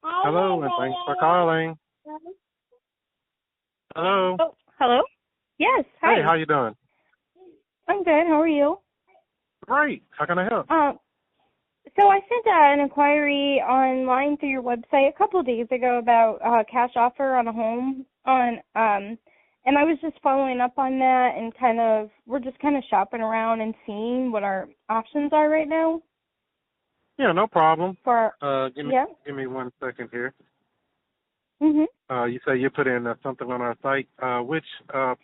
Hello, and thanks for calling. Hello. Oh, hello? Yes, Hey, hi. how you doing? I'm good. How are you? Great. How can I help? So I sent an inquiry online through your website a couple of days ago about cash offer on a home and I was just following up on that and we're just kind of shopping around and seeing what our options are right now Yeah, no problem. for, Give me yeah? give me 1 second here. Mm-hmm. You say you put in something on our site. Which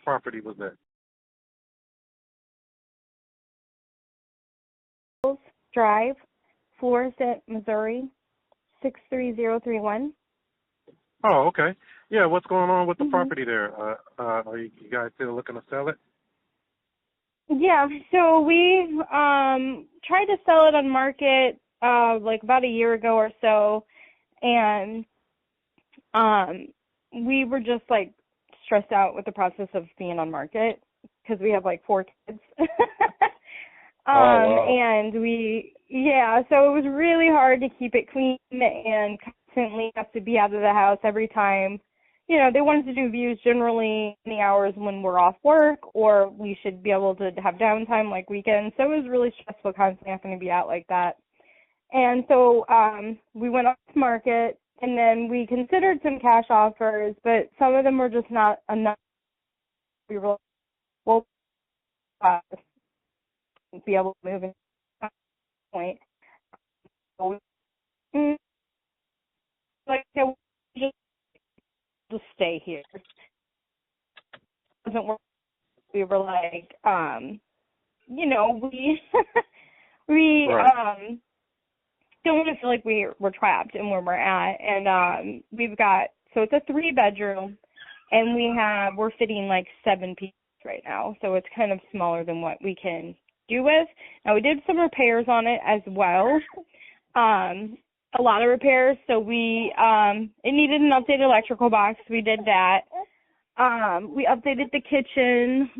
property was that? Drive, Florissant, Missouri, 63031. Oh, okay. Yeah, what's going on with the Mm-hmm. property there? Are you guys still looking to sell it? Yeah, so we tried to sell it on market like about a year ago or so, and we were just like stressed out with the process of being on market because we have like 4 kids. Oh, wow. And so it was really hard to keep it clean and constantly have to be out of the house every time. You know, they wanted to do views generally in the hours when we're off work, or we should be able to have downtime like weekends. So it was really stressful constantly having to be out like that. And so we went off the market, and then we considered some cash offers, but some of them were just not enough. We were like, well, be able to move at that point. So we, like, okay, we'll just stay here. It doesn't work. We were like, we we Right. don't want to feel like we're trapped in where we're at, and we've got, so it's a 3-bedroom, and we're fitting like 7 people right now, so it's kind of smaller than what we can do with. Now we did some repairs on it as well, a lot of repairs, so it needed an updated electrical box. We did that. We updated the kitchen.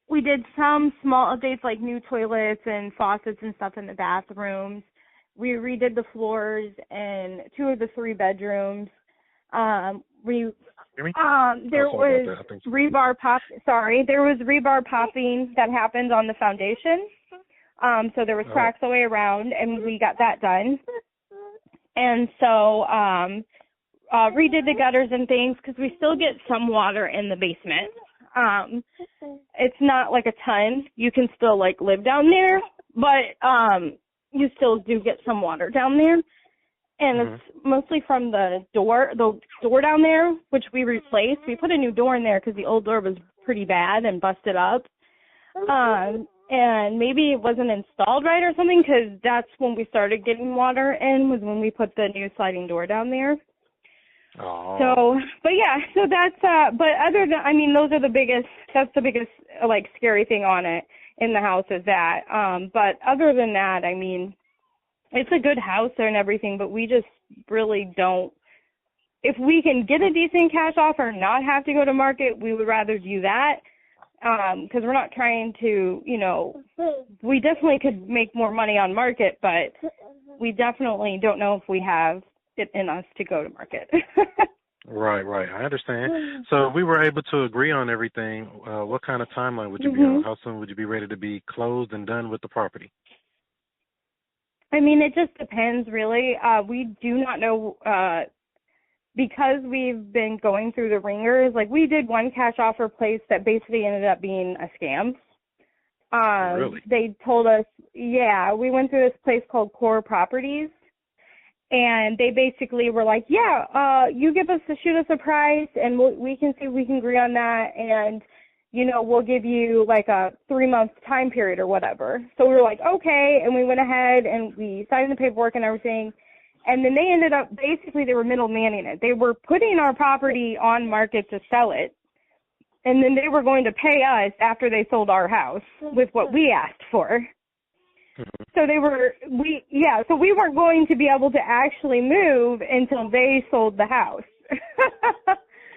We did some small updates like new toilets and faucets and stuff in the bathrooms. We redid the floors in 2 of the 3 bedrooms. Hear me? There Oh, sorry was about that. I think. there was rebar popping that happened on the foundation. So there was Oh. cracks all the way around, and we got that done. And so redid the gutters and things because we still get some water in the basement. It's not like a ton. You can still like live down there, but you still do get some water down there. And it's mostly from the door down there, which we replaced. We put a new door in there because the old door was pretty bad and busted up. And maybe it wasn't installed right or something, because that's when we started getting water in, was when we put the new sliding door down there. Oh. So, but yeah, so that's, but other than, I mean, that's the biggest, like, scary thing on it in the house is that. But other than that, I mean, it's a good house there and everything, but we just really don't, if we can get a decent cash offer and not have to go to market, we would rather do that. Because we're not trying to, we definitely could make more money on market, but we definitely don't know if we have it in us to go to market. Right. I understand. So if we were able to agree on everything, what kind of timeline would you be on? How soon would you be ready to be closed and done with the property? I mean, it just depends, really. We do not know, because we've been going through the ringers. Like, we did one cash offer place that basically ended up being a scam. Really? They told us, we went through this place called Core Properties, and they basically were like, you shoot us a price, and we can see if we can agree on that, and, we'll give you like a 3-month time period or whatever. So we were like, okay, and we went ahead and we signed the paperwork and everything. And then they ended up, basically they were middlemaning it. They were putting our property on market to sell it, and then they were going to pay us after they sold our house with what we asked for. So so we weren't going to be able to actually move until they sold the house.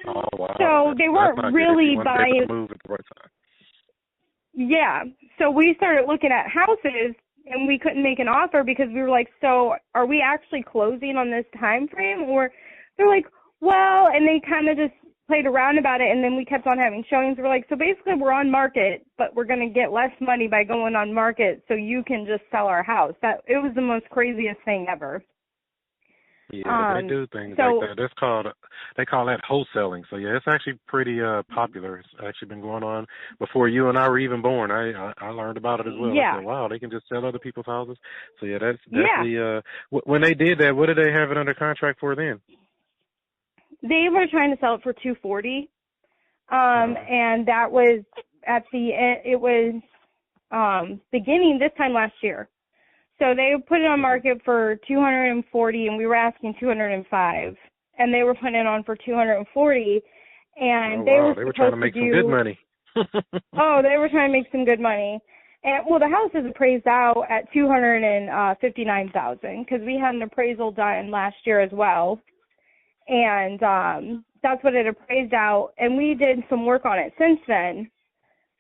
Oh, wow. So they weren't really buying. Move at the right time. Yeah. So we started looking at houses and we couldn't make an offer because we were like, so are we actually closing on this time frame? Or they're like, well, and they kind of just played around about it, and then we kept on having showings. We're like, so basically we're on market, but we're going to get less money by going on market so you can just sell our house. It was the most craziest thing ever. Yeah, they do things like that. They call that wholesaling. So yeah, it's actually pretty popular. It's actually been going on before you and I were even born. I learned about it as well. Yeah. I said, wow, they can just sell other people's houses. So yeah, that's definitely when they did that, what did they have it under contract for then? They were trying to sell it for $240. And that was at the end, it was beginning this time last year. So they put it on market for $240, and we were asking $205, and they were putting it on for $240, and they were trying to make some good money. They were trying to make some good money. And well, the house is appraised out at $259,000 because we had an appraisal done last year as well, and that's what it appraised out. And we did some work on it since then.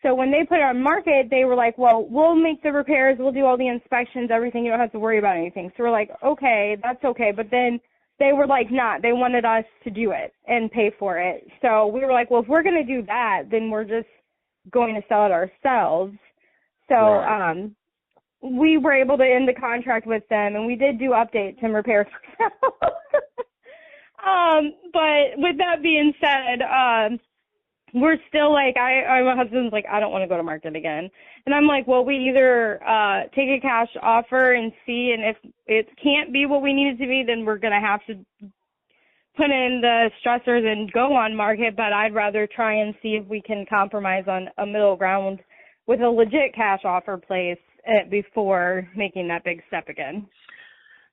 So when they put it on market, they were like, well, we'll make the repairs, we'll do all the inspections, everything, you don't have to worry about anything. So we're like, okay, that's okay. But then they were like, not. They wanted us to do it and pay for it. So we were like, well, if we're going to do that, then we're just going to sell it ourselves. So we were able to end the contract with them, and we did do updates and repairs ourselves. But with that being said, we're still like, my husband's like, I don't want to go to market again. And I'm like, well, we either take a cash offer and see, and if it can't be what we need it to be, then we're going to have to put in the stressors and go on market. But I'd rather try and see if we can compromise on a middle ground with a legit cash offer place before making that big step again.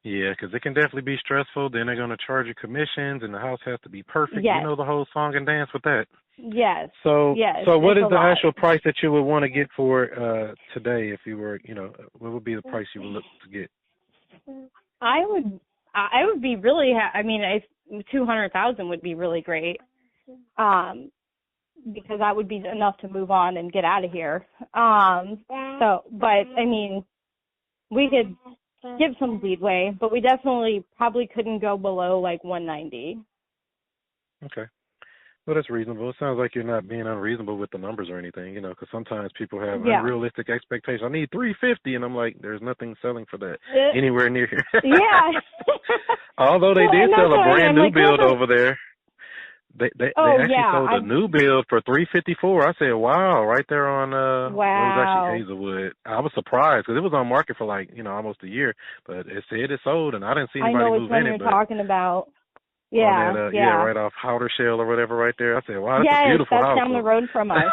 Yeah, because it can definitely be stressful. Then they're going to charge you commissions, and the house has to be perfect. Yes. You know the whole song and dance with that. Yes. So what is the actual price that you would want to get for today if you were, what would be the price you would look to get? I would be really, $200,000 would be really great. Because that would be enough to move on and get out of here. We could give some leadway, but we definitely probably couldn't go below like 190. Okay. Well, that's reasonable. It sounds like you're not being unreasonable with the numbers or anything, because sometimes people have unrealistic expectations. I need $350, and I'm like, there's nothing selling for that anywhere near here. Yeah. Although they did sell a brand new build over there. They actually sold a new build for $354. I said, wow, right there on it was actually Hazelwood. I was surprised because it was on market for almost a year, but it said it sold, and I didn't see anybody move in it. I know which one you're talking about. Yeah, right off Howder Shell or whatever right there. I said, wow, that's a beautiful house. Yes, that's down the road from us.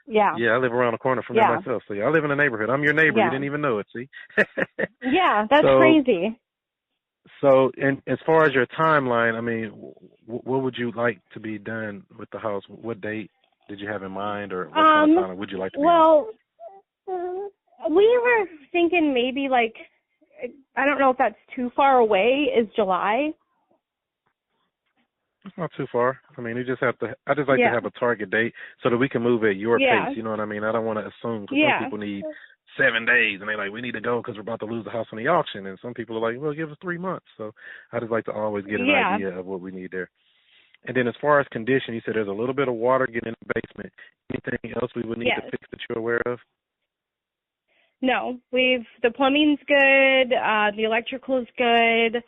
Yeah. Yeah, I live around the corner from there myself. So I live in the neighborhood. I'm your neighbor. You didn't even know it, see? Yeah, that's crazy. So, and as far as your timeline, what would you like to be done with the house? What date did you have in mind, or what kind of time would you like to be? Well, we were thinking maybe I don't know if that's too far away, is July. It's not too far. You just have to, I just like to have a target date so that we can move at your pace, you know what I mean? I don't want to assume, because some people need 7 days, and they're like, we need to go because we're about to lose the house on the auction, and some people are like, well, give us 3 months. So I just like to always get an idea of what we need there. And then as far as condition, you said there's a little bit of water getting in the basement. Anything else we would need to fix that you're aware of? No, the plumbing's good, the electrical's good.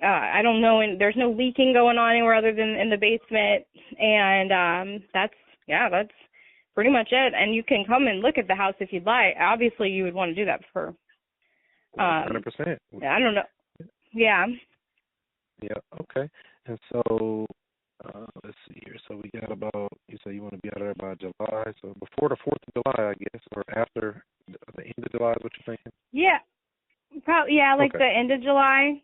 I don't know, and there's no leaking going on anywhere other than in the basement, and that's pretty much it. And you can come and look at the house if you'd like. Obviously, you would want to do that for 100%. I don't know. Yeah. Yeah. Okay. And so let's see here. So we got about, you say you want to be out of there by July. So before the 4th of July, I guess, or after the end of July is what you're thinking? Yeah. Probably. Yeah, the end of July.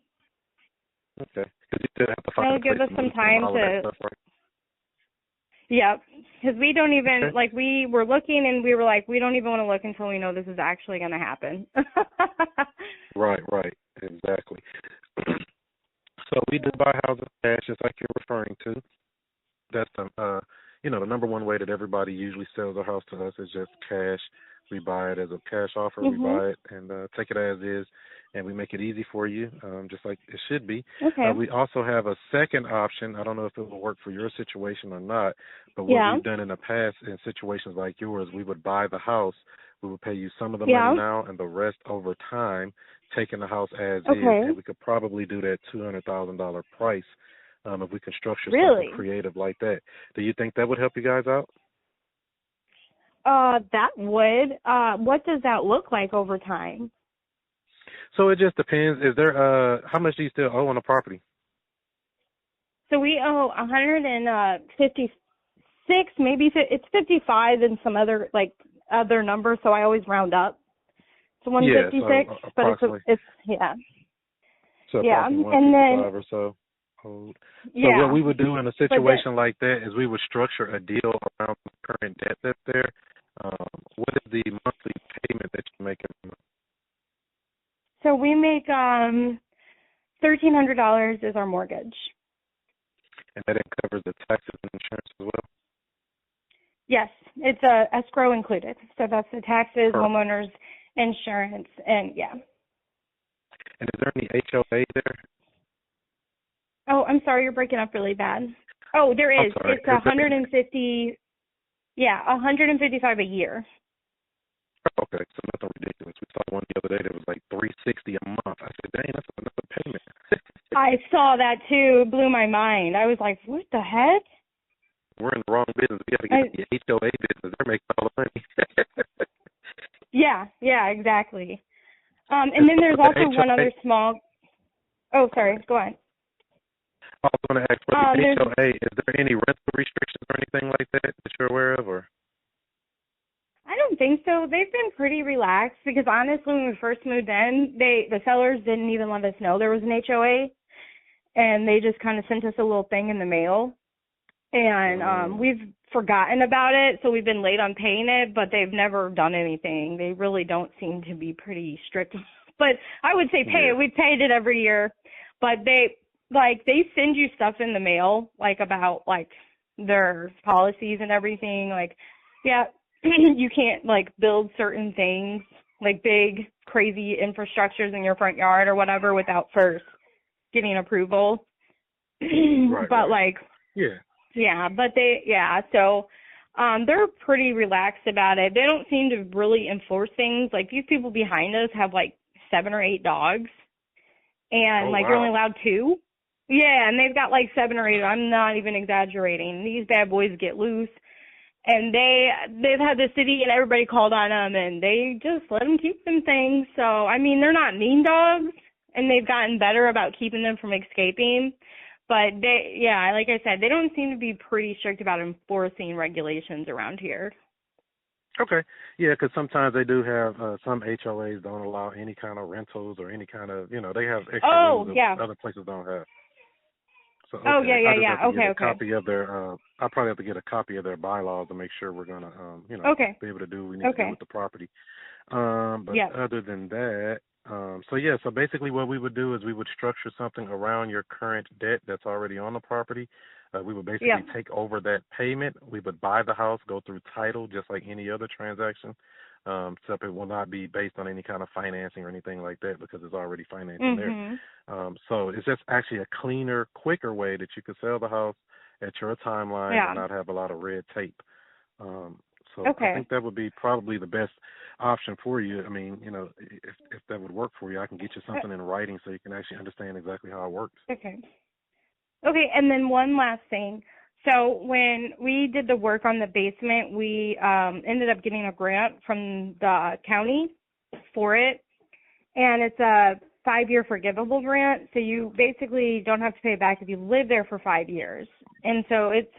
Okay. Because you still have to find that'll give us some time to. Stuff, right? Yeah, because we don't even we were looking, and we were like, we don't even want to look until we know this is actually going to happen. Right, exactly. So we do buy houses cash, just like you're referring to. That's the number one way that everybody usually sells a house to us is just cash. we buy it as a cash offer. We buy it and take it as is, and we make it easy for you, just like it should be. Okay. We also have a second option. I don't know if it will work for your situation or not, but what we've done in the past in situations like yours, we would buy the house. We would pay you some of the money now and the rest over time, taking the house as is, and we could probably do that $200,000 price if we can structure something creative like that. Do you think that would help you guys out? That would. What does that look like over time? So it just depends. Is there how much do you still owe on the property? So we owe 156, maybe it's 55 and some other numbers, so I always round up to 156, so but it's So approximately 155 or so. So what we would do in a situation like that is we would structure a deal around the current debt that's there. What is the monthly payment that you make? So we make $1,300 is our mortgage. And that covers the taxes and insurance as well? Yes, it's escrow included. So that's the taxes, homeowners, insurance, and And is there any HOA there? Oh, I'm sorry, you're breaking up really bad. Oh, there is. It's 150. Yeah, 155 a year. Okay, so nothing ridiculous. We saw one the other day that was like $360 a month. I said, dang, that's another payment. I saw that too. It blew my mind. I was like, what the heck? We're in the wrong business. We got to get the HOA business. They're making all the money. yeah, exactly. And then there's also one other small. Oh, sorry. Go on. I was going to ask, for the HOA, is there any rental restrictions or anything like that you're aware of, or? I don't think so. They've been pretty relaxed because honestly, when we first moved in, the sellers didn't even let us know there was an HOA, and they just kind of sent us a little thing in the mail, and we've forgotten about it, so we've been late on paying it, but they've never done anything. They really don't seem to be pretty strict. But I would say pay it. We've paid it every year, but they send you stuff in the mail, about their policies and everything, you can't build certain things, big crazy infrastructures in your front yard or whatever without first getting approval. But so they're pretty relaxed about it. They don't seem to really enforce things. These people behind us have 7 or 8 dogs, and you're only allowed 2. Yeah, and they've got 7 or 8. I'm not even exaggerating. These bad boys get loose. And they've had the city and everybody called on them, and they just let them keep them things. So, I mean, they're not mean dogs, and they've gotten better about keeping them from escaping. But like I said, they don't seem to be pretty strict about enforcing regulations around here. Okay. Yeah, because sometimes they do have, some HOAs don't allow any kind of rentals or any kind of, they have extra rules that other places don't have. So, okay. Copy of their, I'll probably have to get a copy of their bylaws to make sure we're going to, be able to do what we need to do with the property. But other than that, so basically what we would do is we would structure something around your current debt that's already on the property. We would basically take over that payment. We would buy the house, go through title, just like any other transaction. Except it will not be based on any kind of financing or anything like that because it's already financing there. So it's just actually a cleaner, quicker way that you could sell the house at your timeline and not have a lot of red tape. I think that would be probably the best option for you. I mean, if that would work for you, I can get you something in writing so you can actually understand exactly how it works. Okay, and then one last thing. So when we did the work on the basement, we ended up getting a grant from the county for it, and it's a 5-year forgivable grant, so you basically don't have to pay it back if you live there for 5 years. And so it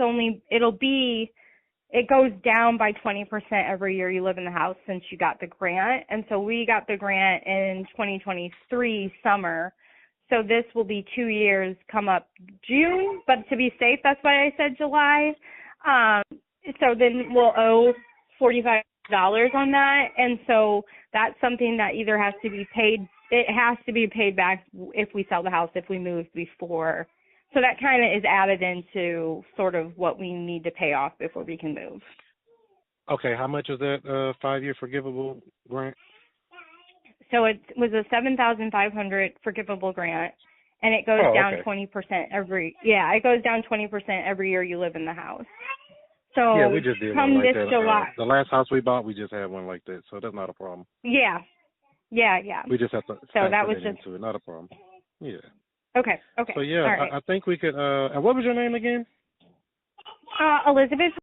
goes down by 20% every year you live in the house since you got the grant. And so we got the grant in 2023 summer. So this will be 2 years come up June, but to be safe, that's why I said July. So then we'll owe $45 on that. And so that's something that either has to be paid. It has to be paid back if we sell the house, if we move before. So that kind of is added into sort of what we need to pay off before we can move. Okay, how much is that 5-year forgivable grant? So it was a $7,500 forgivable grant, and it goes down 20% it goes down 20% every year you live in the house. So yeah, we just did one like that. July, the last house we bought, we just had one like that, so that's not a problem. Yeah. We just have to so that was just into it, not a problem. Yeah. Okay. So yeah, right. I think we could. And what was your name again? Elizabeth.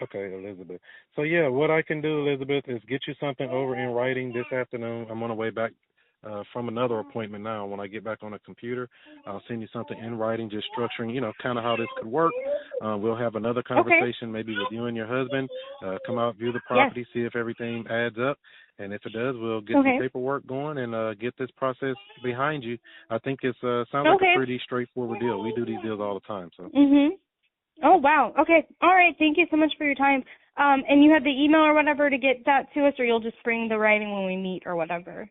Okay, Elizabeth. So yeah, what I can do, Elizabeth, is get you something over in writing this afternoon. I'm on the way back from another appointment now. When I get back on the computer, I'll send you something in writing, just structuring, kind of how this could work. We'll have another conversation, maybe with you and your husband. Come out, view the property, see if everything adds up. And if it does, we'll get some paperwork going and get this process behind you. I think it sounds like a pretty straightforward deal. We do these deals all the time. So. Oh, wow. Okay. All right. Thank you so much for your time. And you have the email or whatever to get that to us, or you'll just bring the writing when we meet or whatever?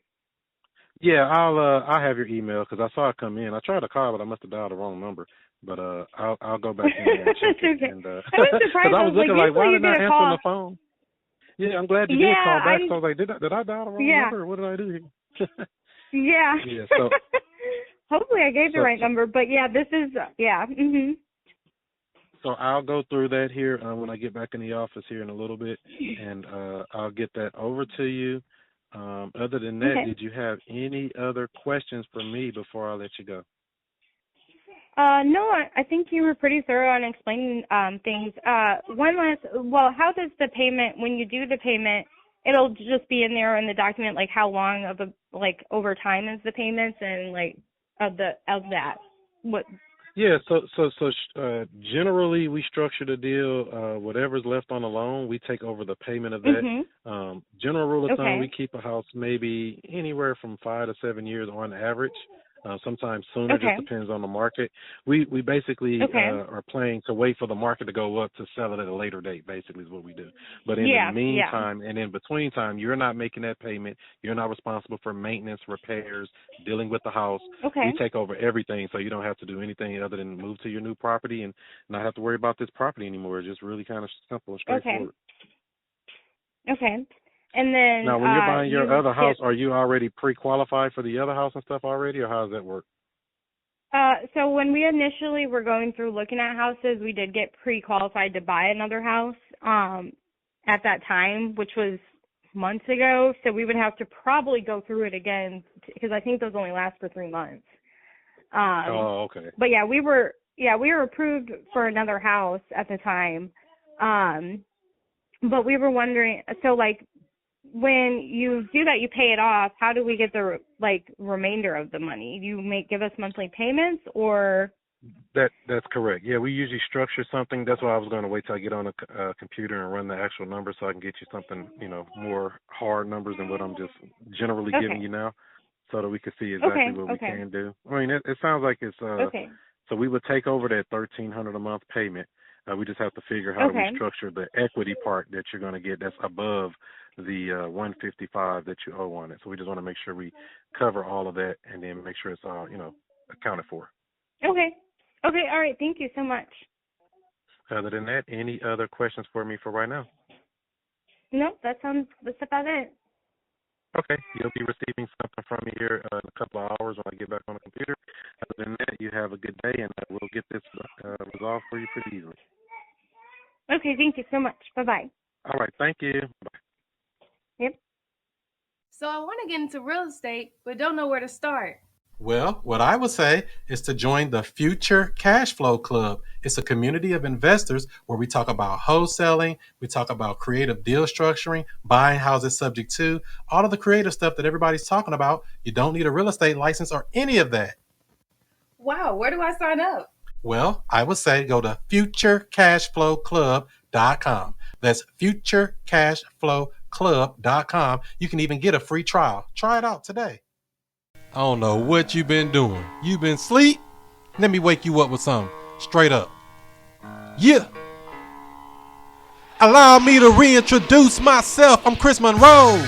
Yeah, I'll have your email because I saw it come in. I tried to call, but I must have dialed the wrong number. But I'll go back in and check it. Okay. And, I was surprised. I was looking like, why did I answer call. the phone? Yeah, I'm glad you did call back. So I was like, did I dial the wrong number? Or what did I do here? Yeah. Yeah. So hopefully I gave the right number, but yeah, this is So I'll go through that here when I get back in the office here in a little bit, and I'll get that over to you. Other than that, did you have any other questions for me before I let you go? No, I think you were pretty thorough on explaining things. One last, how does the payment, when you do the payment, it'll just be in there in the document, like how long of over time is the payments and of that? What? Yeah, so generally we structure the deal, whatever's left on the loan, we take over the payment of that. General rule of thumb, we keep a house maybe anywhere from 5 to 7 years on average. Sometimes sooner, just depends on the market. We basically are planning to wait for the market to go up to sell it at a later date, basically is what we do. But in the meantime and in between time, you're not making that payment. You're not responsible for maintenance, repairs, dealing with the house. We take over everything, so you don't have to do anything other than move to your new property and not have to worry about this property anymore. It's just really kind of simple and straightforward. Okay. And then now, when you're buying your other house, are you already pre-qualified for the other house and stuff already, or how does that work? So when we initially were going through looking at houses, we did get pre-qualified to buy another house at that time, which was months ago. So we would have to probably go through it again because I think those only last for 3 months. Okay. But yeah, we were approved for another house at the time. But we were wondering, so when you do that, you pay it off. How do we get the remainder of the money? You give us monthly payments, or? That's correct. Yeah, we usually structure something. That's why I was going to wait till I get on the computer and run the actual numbers so I can get you something, more hard numbers than what I'm just generally giving you now, so that we can see exactly what we can do. I mean, it sounds like it's so we would take over that $1,300 a month payment. We just have to figure how we structure the equity part that you're going to get that's above the $155 that you owe on it. So we just want to make sure we cover all of that and then make sure it's all, accounted for. Okay. All right. Thank you so much. Other than that, any other questions for me for right now? No, that's about it. Okay. You'll be receiving something from me here in a couple of hours when I get back on the computer. Other than that, you have a good day, and we'll get this resolved for you pretty easily. Okay. Thank you so much. Bye-bye. All right. Thank you. Bye. Yep. So I want to get into real estate, but don't know where to start. Well, what I would say is to join the Future Cash Flow Club. It's a community of investors where we talk about wholesaling, we talk about creative deal structuring, buying houses subject to, all of the creative stuff that everybody's talking about. You don't need a real estate license or any of that. Wow, where do I sign up? Well, I would say go to futurecashflowclub.com. That's futurecashflowclub.com. You can even get a free trial. Try it out today. I don't know what you've been doing. You been asleep? Let me wake you up with something. Straight up. Yeah. Allow me to reintroduce myself. I'm Chris Monroe.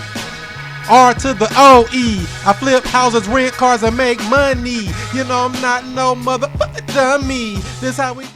R to the O-E. I flip houses, rent cars, and make money. I'm not no motherfucker dummy. This how we do.